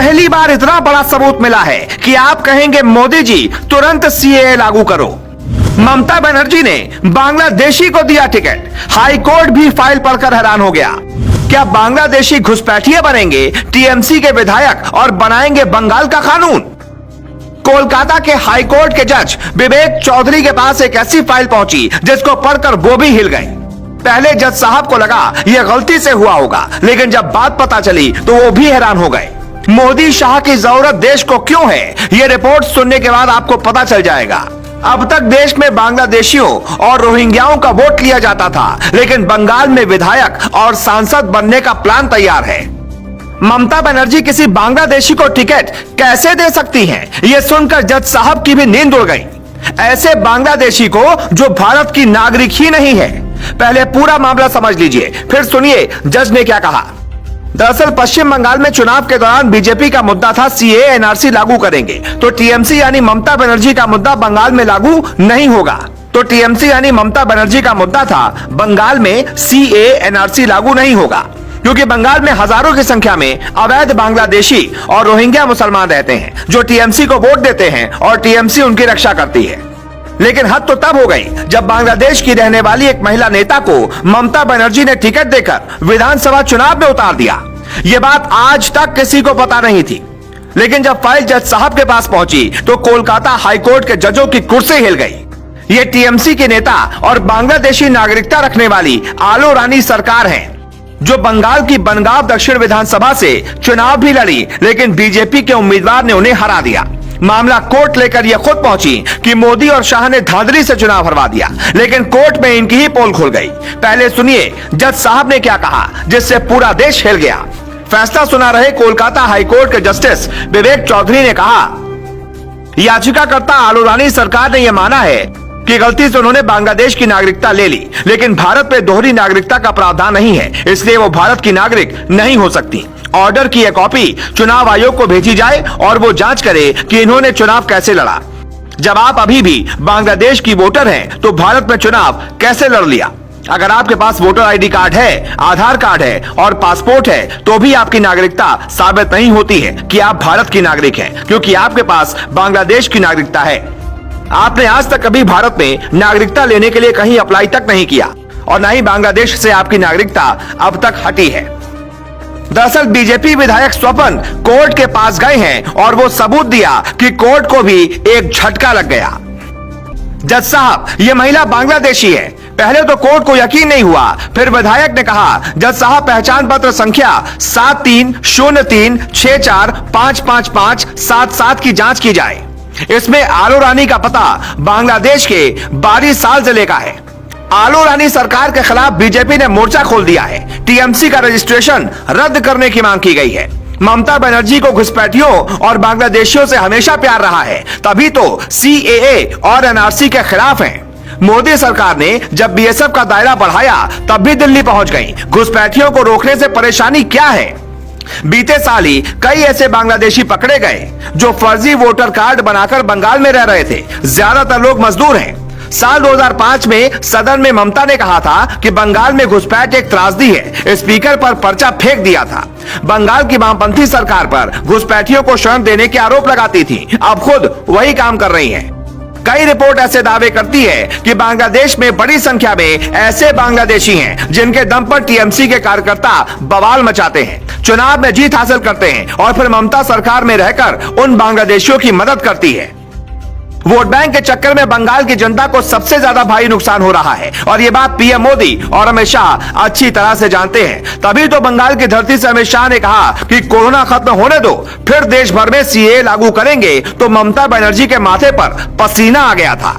पहली बार इतना बड़ा सबूत मिला है कि आप कहेंगे मोदी जी तुरंत सीएए लागू करो। ममता बनर्जी ने बांग्लादेशी को दिया टिकट, हाई कोर्ट भी फाइल पढ़कर हैरान हो गया। क्या बांग्लादेशी घुसपैठिए बनेंगे टीएमसी के विधायक और बनाएंगे बंगाल का कानून? कोलकाता के हाई कोर्ट के जज विवेक चौधरी के पास एक ऐसी फाइल पहुंची जिसको पढ़कर वो भी हिल गए। पहले जज साहब को लगा यह गलती से हुआ होगा, लेकिन जब बात पता चली तो वो भी हैरान हो गए। मोदी शाह की जरूरत देश को क्यों है, यह रिपोर्ट सुनने के बाद आपको पता चल जाएगा। अब तक देश में बांग्लादेशियों और रोहिंग्याओं का वोट लिया जाता था, लेकिन बंगाल में विधायक और सांसद बनने का प्लान तैयार है। ममता बनर्जी किसी बांग्लादेशी को टिकट कैसे दे सकती हैं? यह सुनकर जज साहब की भी नींद उड़ गई। ऐसे बांग्लादेशी को जो भारत की नागरिक ही नहीं है। पहले पूरा मामला समझ लीजिए, फिर सुनिए जज ने क्या कहा। दरअसल पश्चिम बंगाल में चुनाव के दौरान बीजेपी का मुद्दा था सीएए एनआरसी लागू करेंगे, तो टीएमसी यानी ममता बनर्जी का मुद्दा बंगाल में लागू नहीं होगा। तो टीएमसी यानी ममता बनर्जी का मुद्दा था बंगाल में सीएए एनआरसी लागू नहीं होगा, क्योंकि बंगाल में हजारों की संख्या में अवैध बांग्लादेशी और रोहिंग्या मुसलमान रहते हैं जो टीएमसी को वोट देते हैं और टीएमसी उनकी रक्षा करती है। लेकिन हद तो तब हो गई जब बांग्लादेश की रहने वाली एक महिला नेता को ममता बनर्जी ने टिकट देकर विधानसभा चुनाव में उतार दिया। ये बात आज तक किसी को पता नहीं थी, लेकिन जब फाइल जज साहब के पास पहुंची तो कोलकाता हाईकोर्ट के जजों की कुर्सी हिल गई। ये टीएमसी के नेता और बांग्लादेशी नागरिकता रखने वाली आलो रानी सरकार है, जो बंगाल की बनगांव दक्षिण विधानसभा से चुनाव भी लड़ी, लेकिन बीजेपी के उम्मीदवार ने उन्हें हरा दिया। मामला कोर्ट लेकर यह खुद पहुंची कि मोदी और शाह ने धांधली से चुनाव हरवा दिया, लेकिन कोर्ट में इनकी ही पोल खुल गई। पहले सुनिए जज साहब ने क्या कहा, जिससे पूरा देश हिल गया। फैसला सुना रहे कोलकाता हाईकोर्ट के जस्टिस विवेक चौधरी ने कहा, याचिकाकर्ता आलो रानी सरकार ने यह माना है कि गलती से उन्होंने बांग्लादेश की नागरिकता ले ली, लेकिन भारत में दोहरी नागरिकता का प्रावधान नहीं है, इसलिए वो भारत की नागरिक नहीं हो सकती। ऑर्डर की एक कॉपी चुनाव आयोग को भेजी जाए और वो जांच करे कि इन्होंने चुनाव कैसे लड़ा। जब आप अभी भी बांग्लादेश की वोटर हैं, तो भारत में चुनाव कैसे लड़ लिया? अगर आपके पास वोटर आईडी कार्ड है, आधार कार्ड है और पासपोर्ट है, तो भी आपकी नागरिकता साबित नहीं होती है कि आप भारत की नागरिक हैं, क्योंकि आपके पास बांग्लादेश की नागरिकता है। आपने आज तक कभी भारत में नागरिकता लेने के लिए कहीं अप्लाई तक नहीं किया और न ही बांग्लादेश से आपकी नागरिकता अब तक हटी है। दरअसल बीजेपी विधायक स्वपन कोर्ट के पास गए हैं और वो सबूत दिया कि कोर्ट को भी एक झटका लग गया। जज साहब, ये महिला बांग्लादेशी है। पहले तो कोर्ट को यकीन नहीं हुआ, फिर विधायक ने कहा, जज साहब पहचान पत्र संख्या 730364555577 की जांच की जाए। इसमें आलो रानी का पता बांग्लादेश के 22 साल जिले का है। आलो रानी सरकार के खिलाफ बीजेपी ने मोर्चा खोल दिया है। टीएमसी का रजिस्ट्रेशन रद्द करने की मांग की गई है। ममता बनर्जी को घुसपैठियों और बांग्लादेशियों से हमेशा प्यार रहा है, तभी तो सीएए और एनआरसी के खिलाफ हैं। मोदी सरकार ने जब बीएसएफ का दायरा बढ़ाया तब भी दिल्ली पहुंच गई। घुसपैठियों को रोकने से परेशानी क्या है? बीते साल ही कई ऐसे बांग्लादेशी पकड़े गए जो फर्जी वोटर कार्ड बनाकर बंगाल में रह रहे थे। ज्यादातर लोग मजदूर हैं। साल 2005 में सदन में ममता ने कहा था कि बंगाल में घुसपैठ एक त्रासदी है। स्पीकर पर पर्चा फेंक दिया था। बंगाल की वामपंथी सरकार पर घुसपैठियों को शरण देने के आरोप लगाती थी। अब खुद वही काम कर रही हैं। कई रिपोर्ट ऐसे दावे करती है कि बांग्लादेश में बड़ी संख्या में ऐसे बांग्लादेशी हैं जिनके दम पर टीएमसी के कार्यकर्ता बवाल मचाते हैं, चुनाव में जीत हासिल करते हैं और फिर ममता सरकार में रहकर उन बांग्लादेशियों की मदद करती है। वोट बैंक के चक्कर में बंगाल की जनता को सबसे ज्यादा भारी नुकसान हो रहा है और ये बात पीएम मोदी और अमित शाह अच्छी तरह से जानते हैं। तभी तो बंगाल की धरती से अमित शाह ने कहा कि कोरोना खत्म होने दो, फिर देश भर में सीएए लागू करेंगे। तो ममता बनर्जी के माथे पर पसीना आ गया था।